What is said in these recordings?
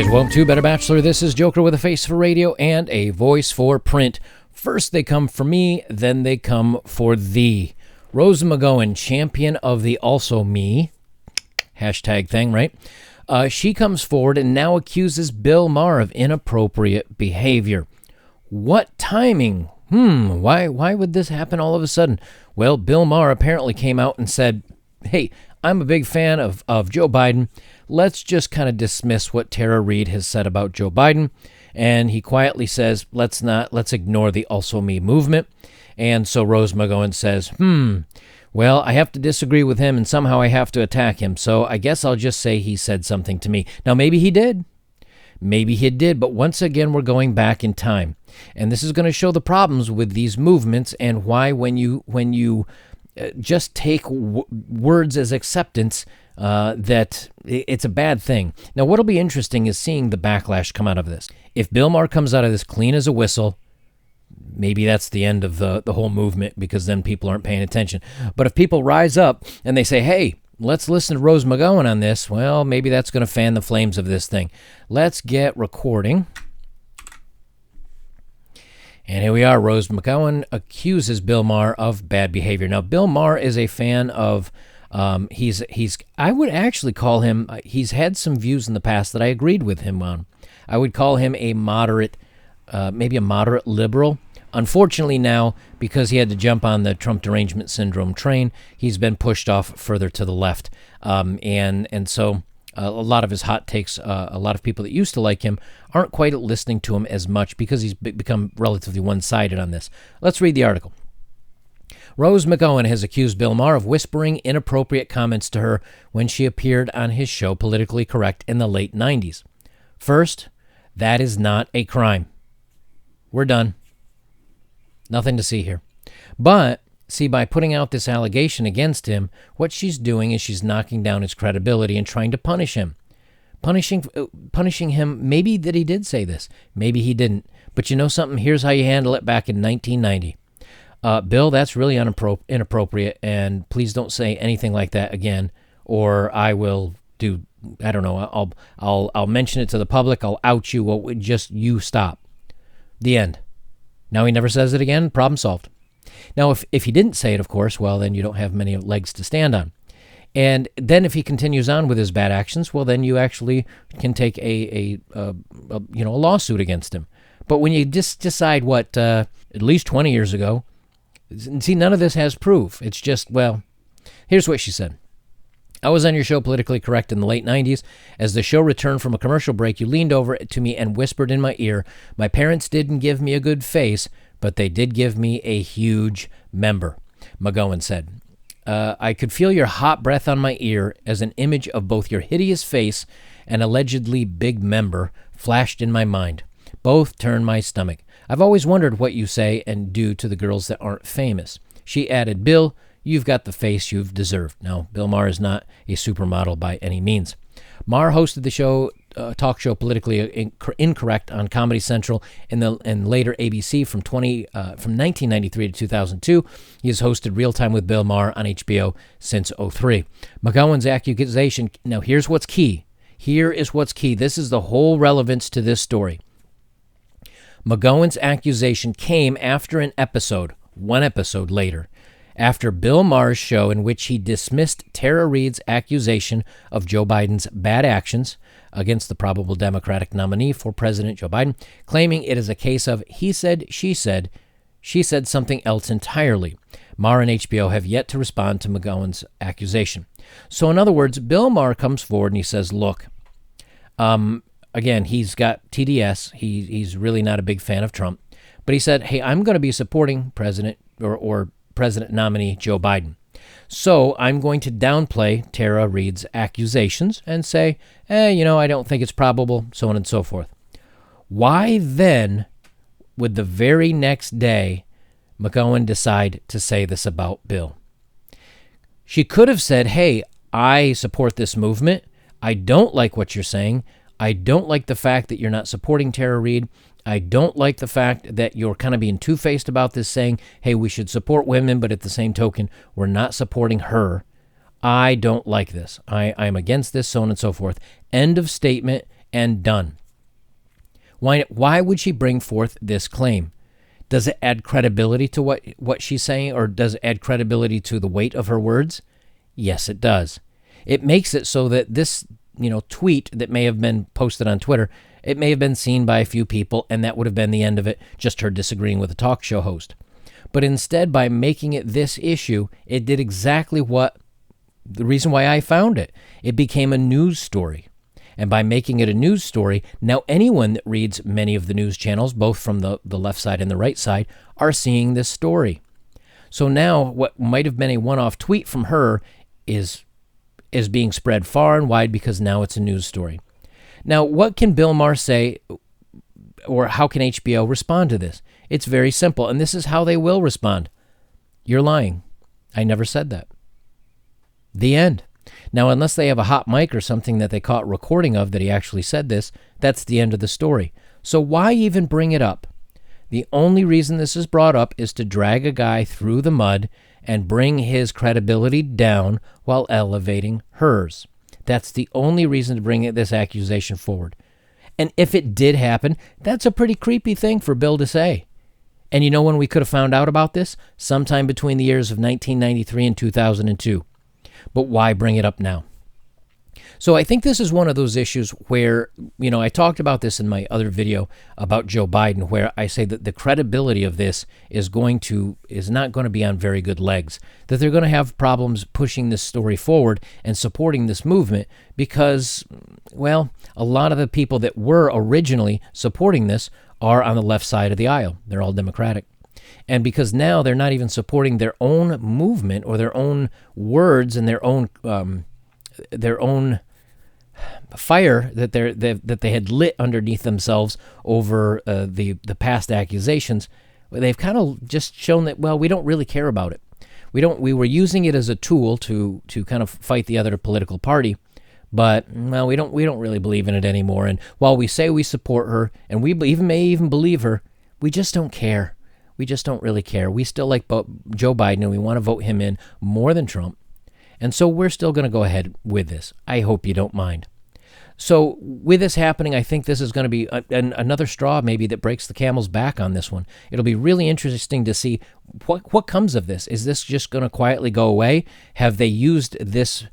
Welcome to Better Bachelor. This is Joker with a face for radio and a voice for print. First they come for me, then they come for thee. Rose McGowan, champion of the also me hashtag thing, right? She comes forward and now accuses Bill Maher of inappropriate behavior. What timing? Why would this happen all of a sudden? Well, Bill Maher apparently came out and said, hey, I'm a big fan of Joe Biden. Let's just kind of dismiss what Tara Reade has said about Joe Biden. And he quietly says, let's ignore the also me movement. And so Rose McGowan says, well, I have to disagree with him and somehow I have to attack him. So I guess I'll just say he said something to me. Now, maybe he did. Maybe he did. But once again, we're going back in time. And this is going to show the problems with these movements and why when you just take words as acceptance, that it's a bad thing. Now, what'll be interesting is seeing the backlash come out of this. If Bill Maher comes out of this clean as a whistle, maybe that's the end of the whole movement because then people aren't paying attention. But if people rise up and they say, hey, let's listen to Rose McGowan on this, well, maybe that's going to fan the flames of this thing. Let's get recording. And here we are. Rose McGowan accuses Bill Maher of bad behavior. Now, Bill Maher is a fan of, I would actually call him, he's had some views in the past that I agreed with him on. I would call him a moderate, maybe a moderate liberal. Unfortunately now, because he had to jump on the Trump derangement syndrome train, he's been pushed off further to the left. And so a lot of his hot takes, a lot of people that used to like him aren't quite listening to him as much because he's become relatively one-sided on this. Let's read the article. Rose McGowan has accused Bill Maher of whispering inappropriate comments to her when she appeared on his show Politically Correct in the late 90s. First, that is not a crime. We're done. Nothing to see here. But, see, by putting out this allegation against him, what she's doing is she's knocking down his credibility and trying to punish him. Punishing him, maybe that he did say this. Maybe he didn't. But you know something? Here's how you handle it back in 1990. Bill, that's really inappropriate, and please don't say anything like that again, or I will do, I don't know, I'll mention it to the public, I'll out you, well, just you stop. The end. Now he never says it again, problem solved. Now, if he didn't say it, of course, well, then you don't have many legs to stand on. And then if he continues on with his bad actions, well, then you actually can take a lawsuit against him. But when you just decide at least 20 years ago, see, none of this has proof. It's just, well, here's what she said. I was on your show Politically Correct in the late 90s. As the show returned from a commercial break, you leaned over to me and whispered in my ear, my parents didn't give me a good face, but they did give me a huge member, McGowan said. I could feel your hot breath on my ear as an image of both your hideous face and allegedly big member flashed in my mind. Both turned my stomach. I've always wondered what you say and do to the girls that aren't famous. She added, Bill, you've got the face you've deserved. Now, Bill Maher is not a supermodel by any means. Maher hosted the show, talk show Politically Incorrect on Comedy Central and later ABC from 1993 to 2002. He has hosted Real Time with Bill Maher on HBO since 2003. McGowan's accusation, now here's what's key. Here is what's key. This is the whole relevance to this story. McGowan's accusation came after one episode later, after Bill Maher's show in which he dismissed Tara Reade's accusation of Joe Biden's bad actions against the probable Democratic nominee for President Joe Biden, claiming it is a case of he said something else entirely. Maher and HBO have yet to respond to McGowan's accusation. So in other words, Bill Maher comes forward and he says, look, again, he's got TDS. He's really not a big fan of Trump. But he said, hey, I'm going to be supporting President or President nominee Joe Biden. So I'm going to downplay Tara Reade's accusations and say, I don't think it's probable, so on and so forth. Why then would the very next day McGowan decide to say this about Bill? She could have said, hey, I support this movement. I don't like what you're saying. I don't like the fact that you're not supporting Tara Reade. I don't like the fact that you're kind of being two-faced about this, saying, hey, we should support women, but at the same token, we're not supporting her. I don't like this. I'm against this, so on and so forth. End of statement, and done. Why would she bring forth this claim? Does it add credibility to what she's saying, or does it add credibility to the weight of her words? Yes, it does. It makes it so that this, tweet that may have been posted on Twitter, it may have been seen by a few people, and that would have been the end of it, just her disagreeing with a talk show host. But instead, by making it this issue, it did exactly the reason why I found it. It became a news story. And by making it a news story, now anyone that reads many of the news channels, both from the left side and the right side, are seeing this story. So now what might have been a one-off tweet from her is being spread far and wide because now it's a news story. Now, what can Bill Maher say, or how can HBO respond to this? It's very simple, and this is how they will respond. You're lying. I never said that. The end. Now, unless they have a hot mic or something that they caught recording of that he actually said this, that's the end of the story. So why even bring it up? The only reason this is brought up is to drag a guy through the mud and bring his credibility down while elevating hers. That's the only reason to bring this accusation forward. And if it did happen, that's a pretty creepy thing for Bill to say. And you know when we could have found out about this? Sometime between the years of 1993 and 2002. But why bring it up now? So I think this is one of those issues where, I talked about this in my other video about Joe Biden, where I say that the credibility of this is not going to be on very good legs, that they're going to have problems pushing this story forward and supporting this movement because, well, a lot of the people that were originally supporting this are on the left side of the aisle. They're all Democratic. And because now they're not even supporting their own movement or their own words and their own fire that they had lit underneath themselves over the past accusations, they've kind of just shown that, well, we don't really care about it. We were using it as a tool to kind of fight the other political party, but well, we don't really believe in it anymore. And while we say we support her and we may even believe her, we just don't care. We just don't really care. We still like Joe Biden, and we want to vote him in more than Trump. And so we're still going to go ahead with this. I hope you don't mind. So with this happening, I think this is going to be another straw maybe that breaks the camel's back on this one. It'll be really interesting to see what comes of this. Is this just going to quietly go away? Have they used this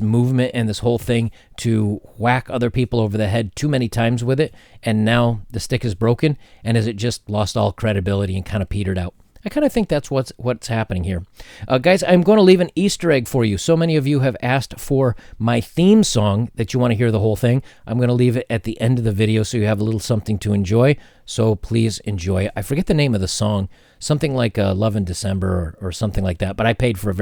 movement and this whole thing to whack other people over the head too many times with it, and now the stick is broken? And has it just lost all credibility and kind of petered out? I kind of think that's what's happening here. Guys, I'm going to leave an Easter egg for you. So many of you have asked for my theme song that you want to hear the whole thing. I'm going to leave it at the end of the video so you have a little something to enjoy. So please enjoy it. I forget the name of the song. Something like Love in December or something like that. But I paid for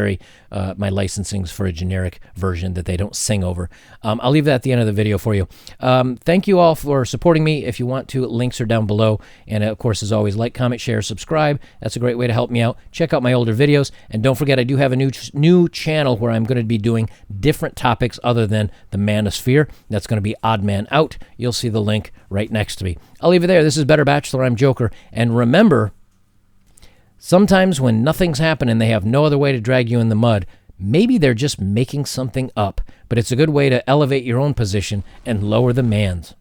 my licensing's for a generic version that they don't sing over. I'll leave that at the end of the video for you. Thank you all for supporting me. If you want to, links are down below. And of course, as always, like, comment, share, subscribe. That's a great way to help me out. Check out my older videos. And don't forget, I do have a new channel where I'm going to be doing different topics other than the manosphere. That's going to be Odd Man Out. You'll see the link right next to me. I'll leave it there. This is Better Bachelor. I'm Joker. And remember, sometimes when nothing's happening, they have no other way to drag you in the mud. Maybe they're just making something up, but it's a good way to elevate your own position and lower the man's.